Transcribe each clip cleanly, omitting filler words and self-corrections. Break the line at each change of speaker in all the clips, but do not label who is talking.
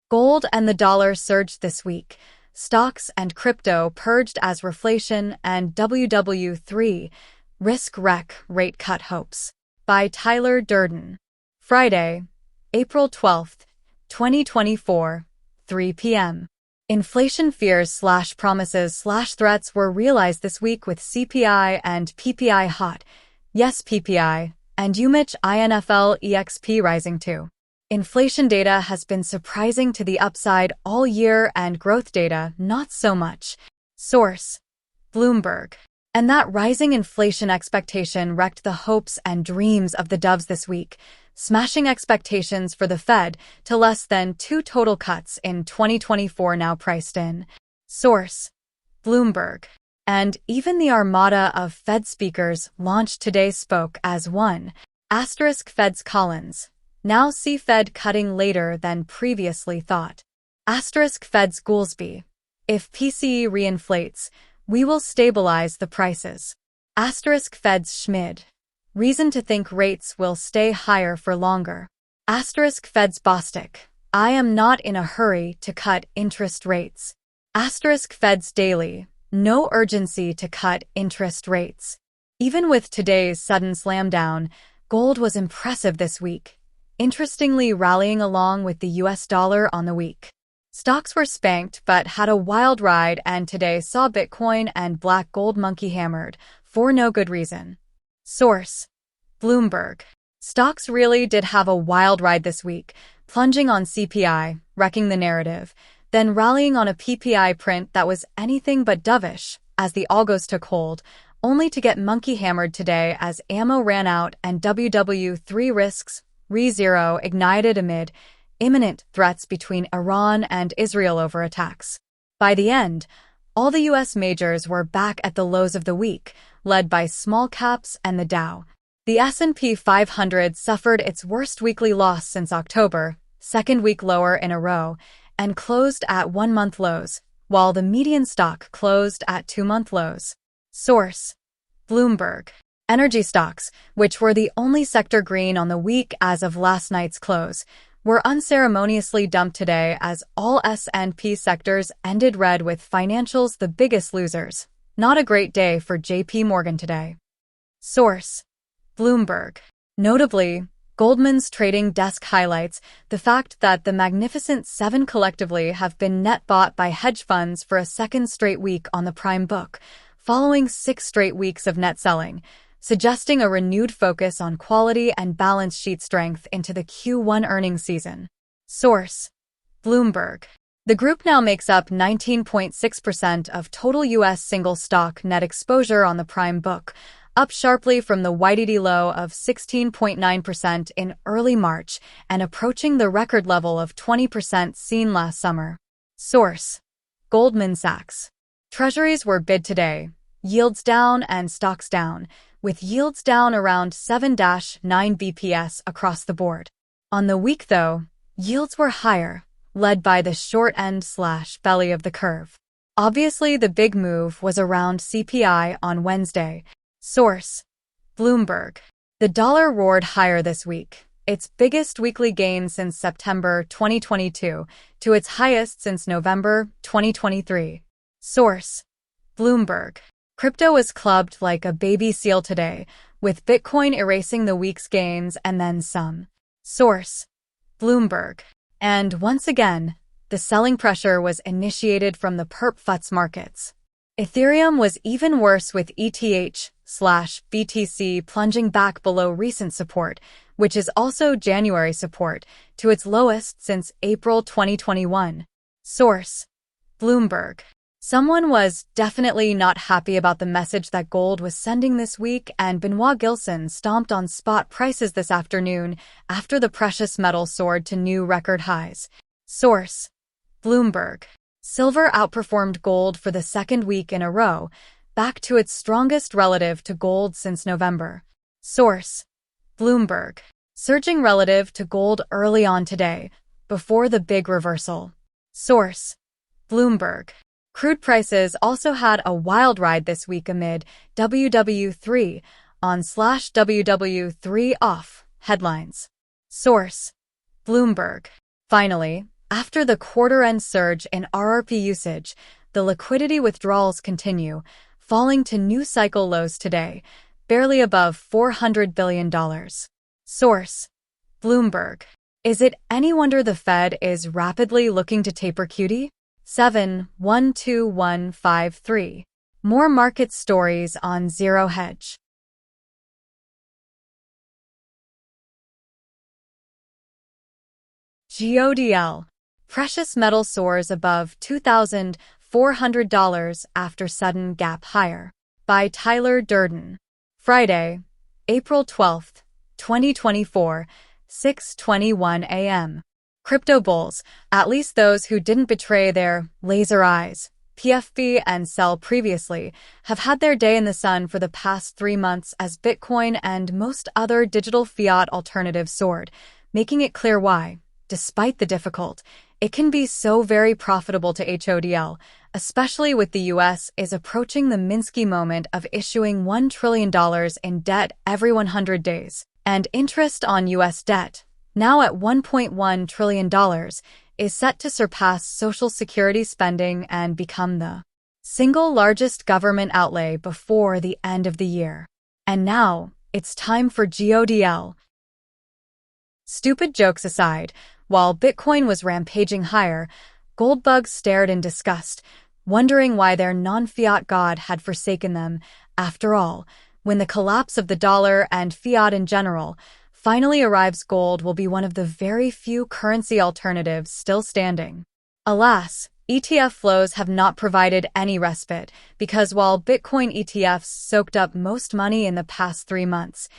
Gold and the dollar surged this week. Stocks and crypto purged as reflation and WW3 risk wreck rate cut hopes. By Tyler Durden. Friday, April 12th, 2024, 3 p.m. Inflation fears/promises/threats were realized this week with CPI and PPI hot. Yes, PPI, and UMich INFL EXP rising too. Inflation data has been surprising to the upside all year and growth data not so much. Source: Bloomberg. And that rising inflation expectation wrecked the hopes and dreams of the doves this week, smashing expectations for the Fed to less than 2 total cuts in 2024 now priced in. Source: Bloomberg. And even the armada of Fed speakers launched today spoke as one. Fed's Collins. Now see Fed cutting later than previously thought. Fed's Goolsbee. If PCE reinflates, we will stabilize the prices. Fed's Schmid. Reason to think rates will stay higher for longer. Fed's Bostic. I am not in a hurry to cut interest rates. Fed's Daily. No urgency to cut interest rates. Even with today's sudden slam down, gold was impressive this week, interestingly rallying along with the US dollar on the week. Stocks were spanked but had a wild ride, and today saw Bitcoin and black gold monkey hammered for no good reason. Source: Bloomberg. Stocks really did have a wild ride this week, plunging on CPI, wrecking the narrative, then rallying on a PPI print that was anything but dovish as the algos took hold, only to get monkey hammered today as ammo ran out and WW3 risks Re-Zero ignited amid imminent threats between Iran and Israel over attacks. By the end, all the U.S. majors were back at the lows of the week, led by small caps and the Dow. The S&P 500 suffered its worst weekly loss since October, second week lower in a row, and closed at 1-month lows, while the median stock closed at 2-month lows. Source: Bloomberg. Energy stocks, which were the only sector green on the week as of last night's close, were unceremoniously dumped today as all S&P sectors ended red, with financials the biggest losers. Not a great day for JP Morgan today. Source: Bloomberg. Notably, Goldman's trading desk highlights the fact that the Magnificent Seven collectively have been net bought by hedge funds for a second straight week on the prime book, following 6 straight weeks of net selling, suggesting a renewed focus on quality and balance sheet strength into the Q1 earnings season. Source: Bloomberg. The group now makes up 19.6% of total U.S. single stock net exposure on the prime book, up sharply from the YTD low of 16.9% in early March and approaching the record level of 20% seen last summer. Source: Goldman Sachs. Treasuries were bid today, yields down and stocks down, with yields down around 7-9 bps across the board. On the week, though, yields were higher, led by the short end/belly of the curve. Obviously, the big move was around CPI on Wednesday. Source: Bloomberg. The dollar roared higher this week, its biggest weekly gain since September 2022, to its highest since November 2023. Source: Bloomberg. Crypto was clubbed like a baby seal today, with Bitcoin erasing the week's gains and then some. Source: Bloomberg. And once again, the selling pressure was initiated from the perp-futs markets. Ethereum was even worse, with ETH/BTC plunging back below recent support, which is also January support, to its lowest since April 2021. Source: Bloomberg. Someone was definitely not happy about the message that gold was sending this week, and Benoit Gilson stomped on spot prices this afternoon after the precious metal soared to new record highs. Source: Bloomberg. Silver outperformed gold for the second week in a row, back to its strongest relative to gold since November. Source: Bloomberg. Surging relative to gold early on today, before the big reversal. Source: Bloomberg. Crude prices also had a wild ride this week amid WW3 on/WW3 off headlines. Source: Bloomberg. Finally, After the quarter-end surge in RRP usage, the liquidity withdrawals continue, falling to new cycle lows today, barely above $400 billion. Source: Bloomberg. Is it any wonder the Fed is rapidly looking to taper QT? 712153. More market stories on Zero Hedge. GODL. Precious metal soars above $2,400 after sudden gap higher. By Tyler Durden. Friday, April 12, 2024, 6:21 a.m. Crypto bulls, at least those who didn't betray their laser eyes, PFP and sell previously, have had their day in the sun for the past 3 months as Bitcoin and most other digital fiat alternatives soared, making it clear why, despite the difficult, it can be so very profitable to HODL, especially with the US is approaching the Minsky moment of issuing $1 trillion in debt every 100 days, and interest on US debt, now at $1.1 trillion, is set to surpass Social Security spending and become the single largest government outlay before the end of the year. And now, it's time for GODL. Stupid jokes aside, while Bitcoin was rampaging higher, gold bugs stared in disgust, wondering why their non-fiat god had forsaken them. After all, when the collapse of the dollar and fiat in general finally arrives, gold will be one of the very few currency alternatives still standing. Alas, ETF flows have not provided any respite because while Bitcoin ETFs soaked up most money in the past 3 months,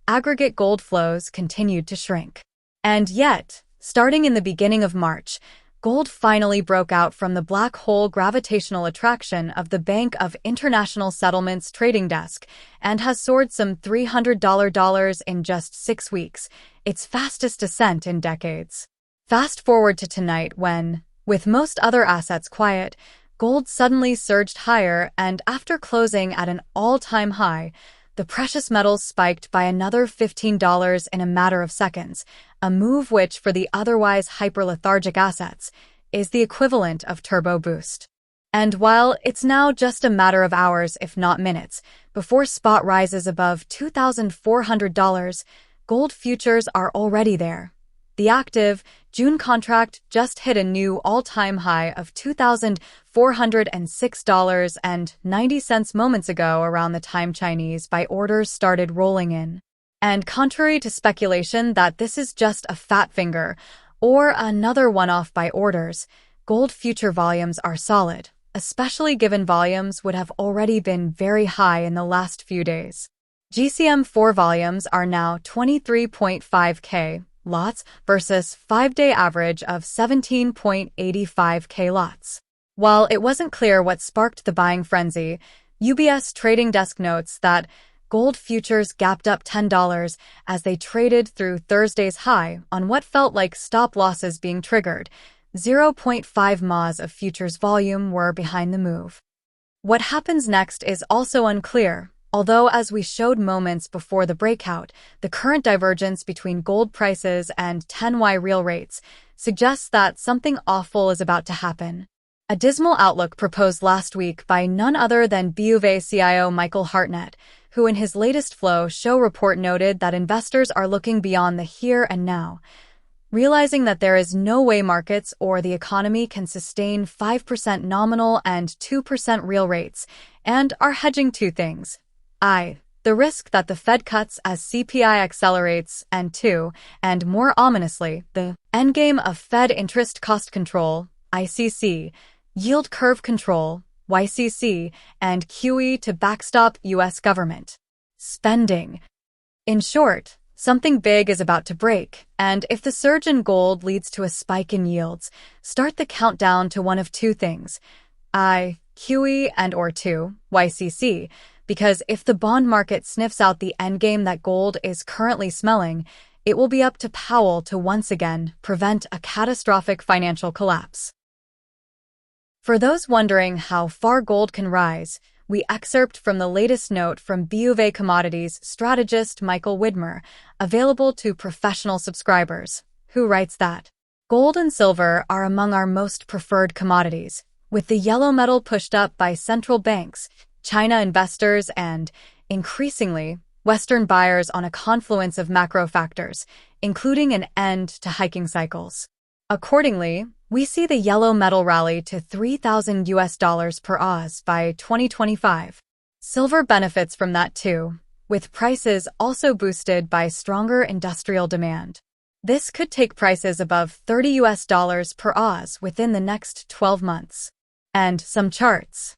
aggregate gold flows continued to shrink. And yet, starting in the beginning of March, gold finally broke out from the black hole gravitational attraction of the Bank of International Settlements trading desk and has soared some $300 in just 6 weeks, its fastest ascent in decades. Fast forward to tonight when, with most other assets quiet, gold suddenly surged higher, and after closing at an all-time high, the precious metals spiked by another $15 in a matter of seconds, a move which, for the otherwise hyper-lethargic assets, is the equivalent of turbo boost. And while it's now just a matter of hours, if not minutes, before spot rises above $2,400, gold futures are already there. The active June contract just hit a new all-time high of $2,406.90 moments ago around the time Chinese buy orders started rolling in. And contrary to speculation that this is just a fat finger or another one-off buy orders, gold future volumes are solid, especially given volumes would have already been very high in the last few days. GCM4 volumes are now 23.5K lots versus 5-day average of 17.85K lots. While it wasn't clear what sparked the buying frenzy, UBS trading desk notes that gold futures gapped up $10 as they traded through Thursday's high on what felt like stop losses being triggered. 0.5 MAs of futures volume were behind the move. What happens next is also unclear, although as we showed moments before the breakout, the current divergence between gold prices and 10Y real rates suggests that something awful is about to happen. A dismal outlook proposed last week by none other than BofA CIO Michael Hartnett, who in his latest Flow Show report noted that investors are looking beyond the here and now, realizing that there is no way markets or the economy can sustain 5% nominal and 2% real rates, and are hedging two things. The risk that the Fed cuts as CPI accelerates, and 2, and more ominously, the endgame of Fed interest cost control, ICC, yield curve control, YCC, and QE to backstop U.S. government spending. In short, something big is about to break, and if the surge in gold leads to a spike in yields, start the countdown to one of two things, QE and or 2, YCC, because if the bond market sniffs out the endgame that gold is currently smelling, it will be up to Powell to once again prevent a catastrophic financial collapse. For those wondering how far gold can rise, we excerpt from the latest note from BofA Commodities strategist Michael Widmer, available to professional subscribers, who writes that Gold and silver are among our most preferred commodities, with the yellow metal pushed up by central banks, China investors, and, increasingly, Western buyers on a confluence of macro factors, including an end to hiking cycles. Accordingly, we see the yellow metal rally to $3,000 per oz by 2025. Silver benefits from that too, with prices also boosted by stronger industrial demand. This could take prices above $30 per oz within the next 12 months. And some charts.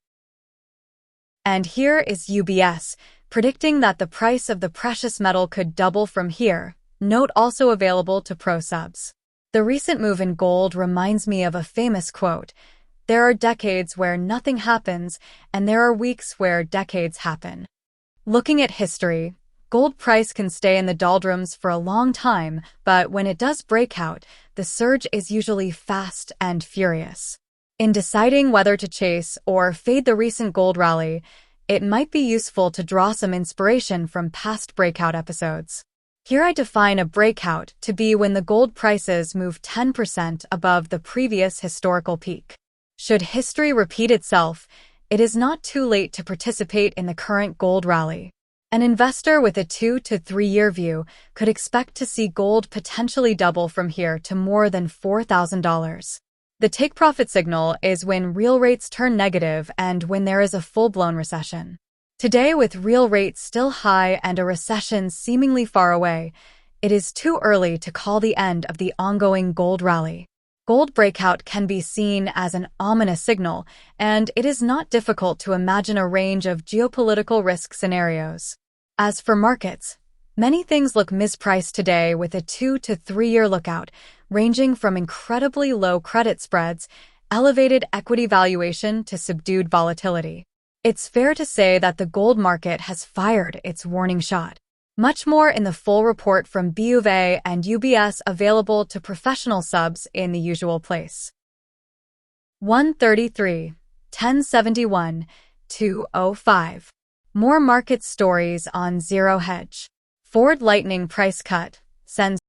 And here is UBS, predicting that the price of the precious metal could double from here. Note also available to pro subs. The recent move in gold reminds me of a famous quote: "There are decades where nothing happens, and there are weeks where decades happen." Looking at history, gold price can stay in the doldrums for a long time, but when it does break out, the surge is usually fast and furious. In deciding whether to chase or fade the recent gold rally, it might be useful to draw some inspiration from past breakout episodes. Here I define a breakout to be when the gold prices move 10% above the previous historical peak. Should history repeat itself, it is not too late to participate in the current gold rally. An investor with a 2 to 3 year view could expect to see gold potentially double from here to more than $4,000. The take-profit signal is when real rates turn negative and when there is a full-blown recession. Today, with real rates still high and a recession seemingly far away, it is too early to call the end of the ongoing gold rally. Gold breakout can be seen as an ominous signal, and it is not difficult to imagine a range of geopolitical risk scenarios. As for markets, many things look mispriced today with a 2 to 3 year lookout, ranging from incredibly low credit spreads, elevated equity valuation to subdued volatility. It's fair to say that the gold market has fired its warning shot. Much more in the full report from BofA and UBS available to professional subs in the usual place. 133, 1071, 205. More market stories on Zero Hedge. Ford Lightning price cut sends